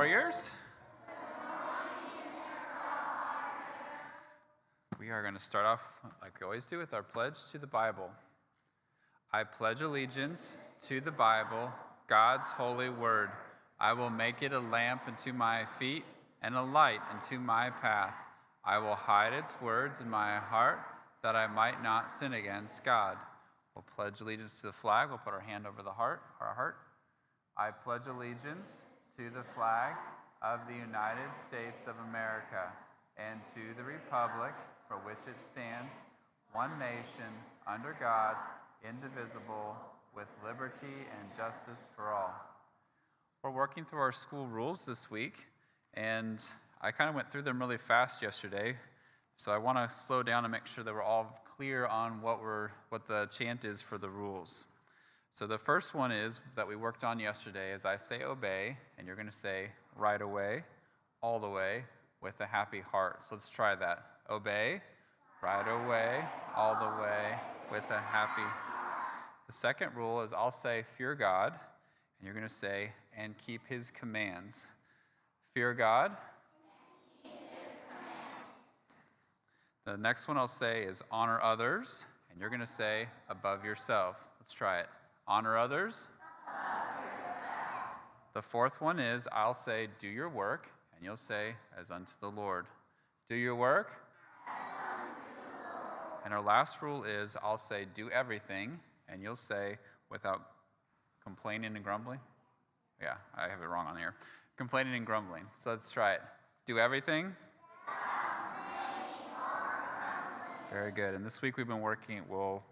warriors. We are going to start off, like we always do, with our pledge to the Bible. I pledge allegiance to the Bible, God's holy word. I will make it a lamp unto my feet and a light unto my path. I will hide its words in my heart, that I might not sin against God. We'll pledge allegiance to the flag. We'll put our hand over our heart. I pledge allegiance to the flag of the United States of America and to the republic for which it stands, one nation, under God, indivisible, with liberty and justice for all. We're working through our school rules this week, and I kind of went through them really fast yesterday, so I want to slow down and make sure that we're all clear on what the chant is for the rules. So the first one is that we worked on yesterday is I say obey, and you're going to say right away, all the way, with a happy heart. So let's try that. Obey, right away, all the way, with a happy. The second rule is I'll say fear God, and you're going to say and keep his commands. Fear God. And keep his commands. The next one I'll say is honor others, and you're going to say above yourself. Let's try it. Honor others. Above yourself. The fourth one is I'll say do your work, and you'll say as unto the Lord. Do your work. As unto the Lord. And our last rule is I'll say do everything, and you'll say without complaining and grumbling. Yeah, I have it wrong on here. Complaining and grumbling. So let's try it. Do everything. Very good. And this week we've been working,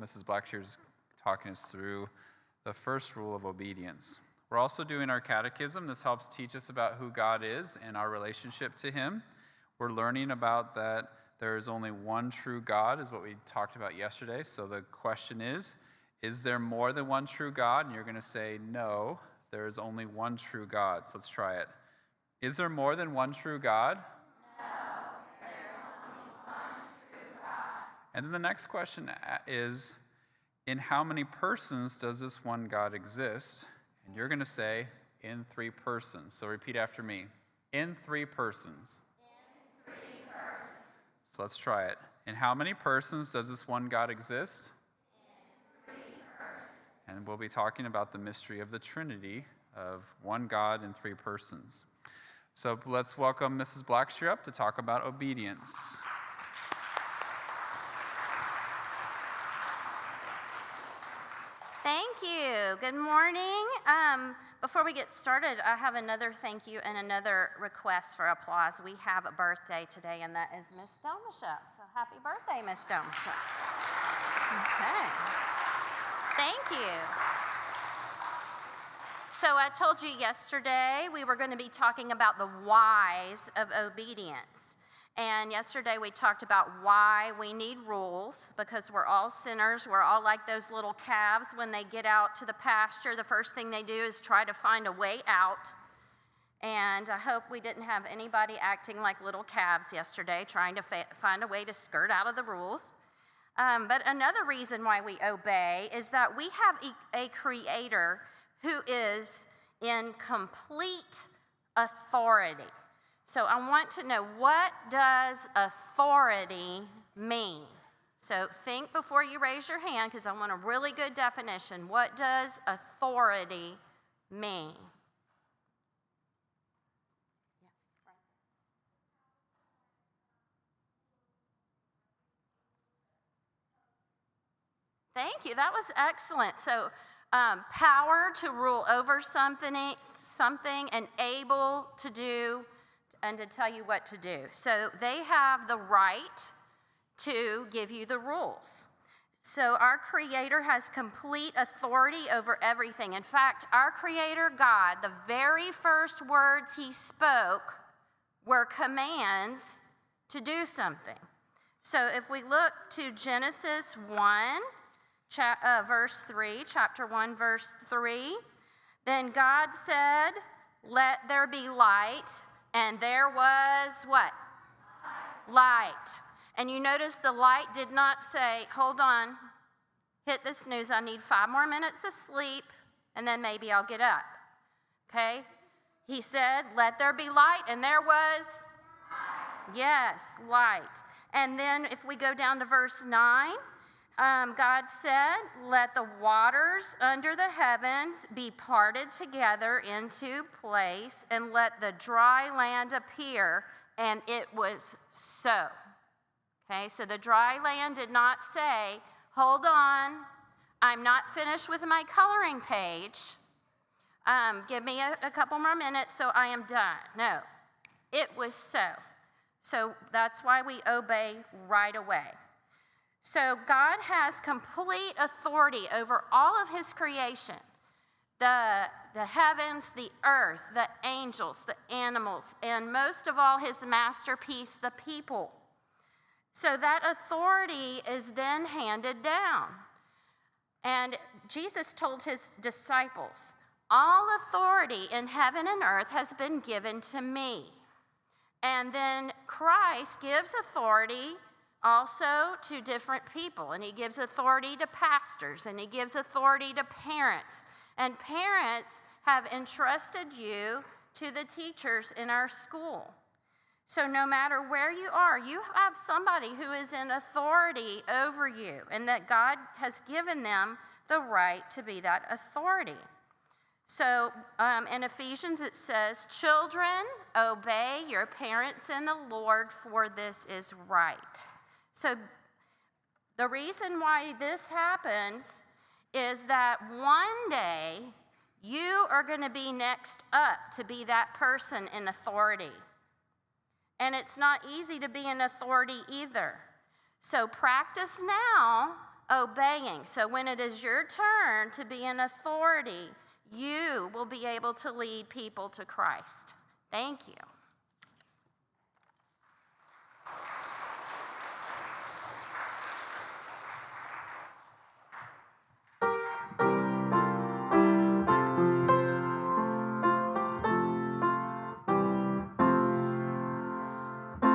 Mrs. Blackshear's talking us through the first rule of obedience. We're also doing our catechism. This helps teach us about who God is and our relationship to him. We're learning about that there is only one true God, is what we talked about yesterday. So the question is there more than one true God? And you're going to say, no, there is only one true God. So let's try it. Is there more than one true God? No, there's only one true God. And then the next question is, in how many persons does this one God exist? And you're going to say, in 3 persons. So repeat after me. In 3 persons. In 3 persons. So let's try it. In how many persons does this one God exist? In 3 persons. And we'll be talking about the mystery of the Trinity of one God in 3 persons. So let's welcome Mrs. Blackshear up to talk about obedience. Thank you. Good morning. Before we get started, I have another thank you and another request for applause. We have a birthday today, and that is Miss Domashup. So happy birthday, Miss Domashup. Okay. Thank you. So I told you yesterday we were going to be talking about the whys of obedience. And yesterday we talked about why we need rules, because we're all sinners. We're all like those little calves when they get out to the pasture. The first thing they do is try to find a way out. And I hope we didn't have anybody acting like little calves yesterday, trying to find a way to skirt out of the rules. But another reason why we obey is that we have a creator who is in complete authority. So I want to know, what does authority mean? So think before you raise your hand, because I want a really good definition. What does authority mean? Yes, right. Thank you. That was excellent. So power to rule over something and able to do and to tell you what to do. So they have the right to give you the rules. So our Creator has complete authority over everything. In fact, our Creator God, the very first words he spoke were commands to do something. So if we look to Genesis 1, verse 3, chapter 1, verse 3, then God said, "Let there be light," and there was what? Light. And you notice the light did not say, hold on, hit the snooze, I need 5 more minutes of sleep, and then maybe I'll get up. Okay? He said, let there be light, and there was? Yes, light. And then if we go down to verse 9, God said, let the waters under the heavens be parted together into place, and let the dry land appear, and it was so. Okay, so the dry land did not say, hold on, I'm not finished with my coloring page. Give me a couple more minutes so I am done. No, it was so. So that's why we obey right away. So God has complete authority over all of his creation. The heavens, the earth, the angels, the animals, and most of all his masterpiece, the people. So that authority is then handed down. And Jesus told his disciples, all authority in heaven and earth has been given to me. And then Christ gives authority also to different people. And he gives authority to pastors, and he gives authority to parents. And parents have entrusted you to the teachers in our school. So no matter where you are, you have somebody who is in authority over you, and that God has given them the right to be that authority. So in Ephesians it says, children, obey your parents in the Lord, for this is right. So the reason why this happens is that one day you are going to be next up to be that person in authority. And it's not easy to be in authority either. So practice now obeying. So when it is your turn to be in authority, you will be able to lead people to Christ. Thank you.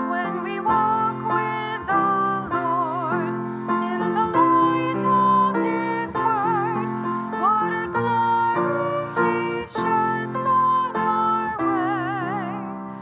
When we walk with the Lord in the light of his word, what a glory he sheds on our way.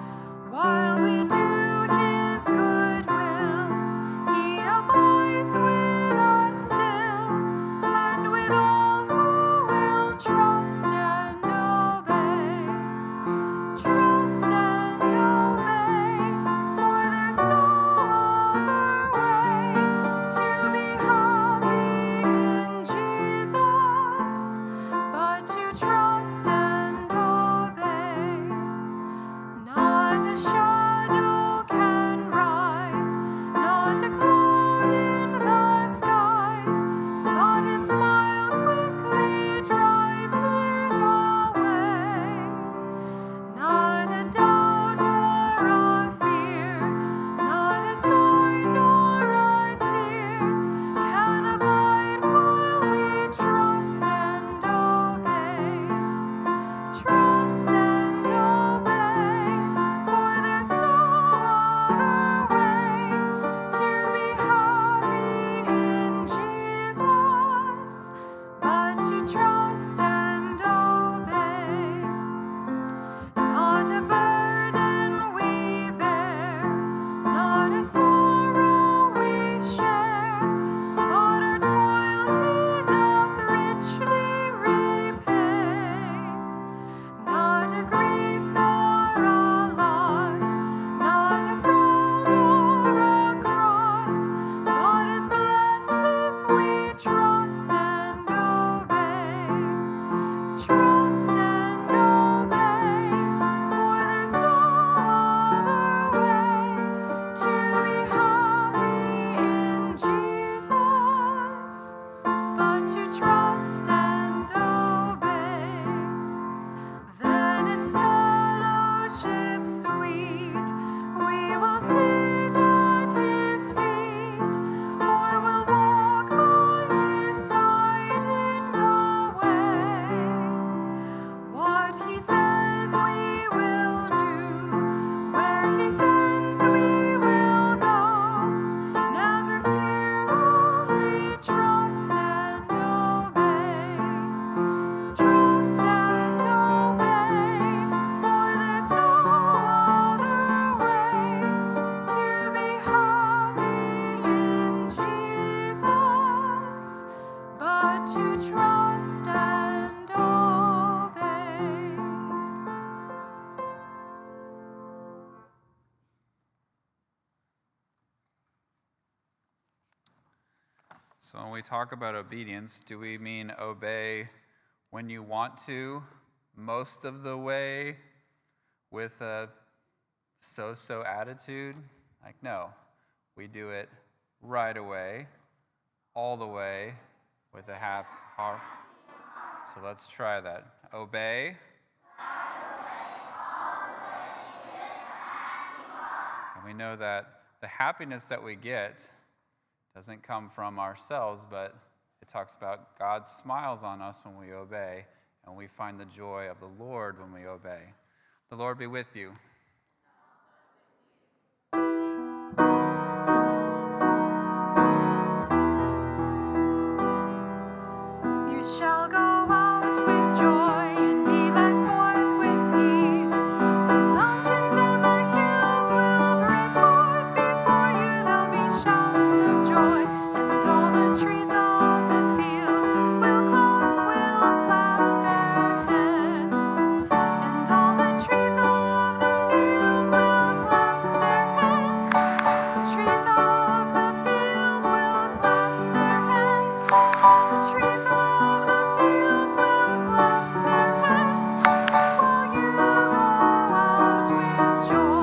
So when we talk about obedience, do we mean obey when you want to, most of the way, with a so-so attitude? Like, no, we do it right away, all the way, with a happy heart. So let's try that. Obey. And we know that the happiness that we get doesn't come from ourselves, but it talks about God smiles on us when we obey, and we find the joy of the Lord when we obey. The Lord be with you.